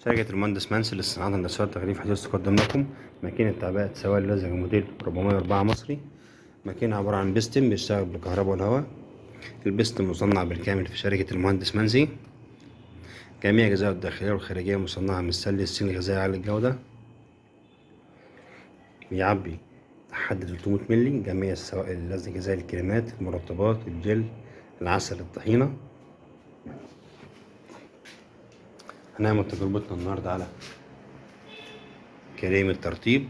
شركة المهندس منسي للصناعات الهندسية والتغليف حديث تقدم لكم ماكينة تعبئة سوائل لزجة موديل 404 مصري. ماكينة عبارة عن بستم بيشتغل بالكهرباء والهواء. البستم مصنع بالكامل في شركة المهندس منسي. جميع أجزاء الداخلية والخارجية مصنعة من الصين الغذائي عالي الجودة. بيعبي لحد 300 مللي جميع السوائل اللزجة زي الكريمات، المرطبات، الجل، العسل، الطحينة. هنعمل تجربتنا النهاردة على كريم الترطيب.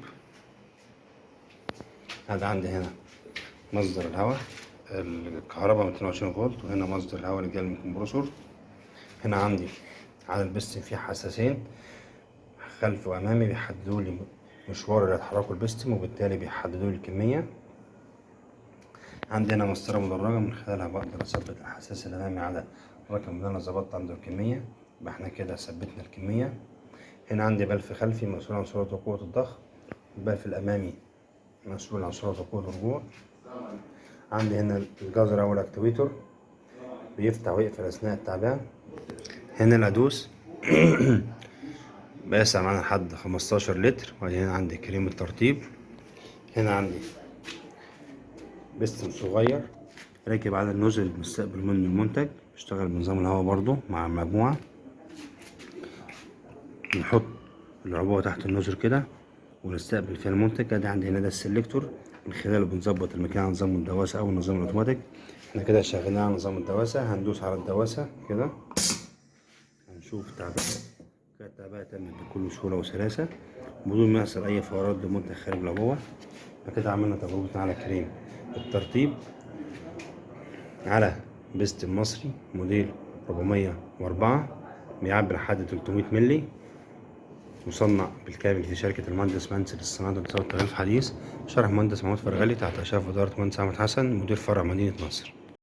هذا عندي هنا مصدر الهواء الكهرباء 220 فولت، وهنا مصدر الهواء اللي جاي من الكمبرسور. هنا عندي على البستم فيه حساسين خلفي وامامي بيحددوا لي مشوار اللي هيتحركوا البستم، وبالتالي بيحددوا لي الكميه. عندي هنا مسطره مدرجه من خلالها بقدر اثبت الحساس الامامي على الرقم اللي انا ظبطت عنده الكميه، يبقى احنا كده ثبتنا الكميه. هنا عندي بلف خلفي مسؤول عن سرعه وقوه الضغط، البلف الامامي مسؤول عن سرعه وقوه الرجوع. عندي هنا الجزر او الاكتويتر بيفتح ويقفل اثناء التعبئه. هنا الادوس بيسع معانا لحد 15 لتر. وهنا عندي كريم الترطيب. هنا عندي بستم صغير راكب على النوزل المستقبل من المنتج، بيشتغل بنظام الهواء برضو مع المجموعة. نحط العبوة تحت النوزل كده ونستقبل فيها المنتج. ادي عندي هنا ده السلكتور من خلاله بنظبط المكان على نظام الدواسة او النظام الاوتوماتيك. احنا كده شغالين على نظام الدواسة، هندوس على الدواسة كده هنشوف التعبئة تمت بكل سهولة وسلاسة بدون ما يحصل أي فورات لمنتج خارج العبوة. فكده عملنا تجربتنا على كريم الترطيب على بستم مصري موديل 404 بيعبي لحد 300 مللي، مصنع بالكامل في شركة المهندس منسي للصناعات والتغليف الحديث. شرح مهندس محمود فرغلي تحت إشراف إدارة مهندس أحمد حسن مدير فرع مدينة نصر.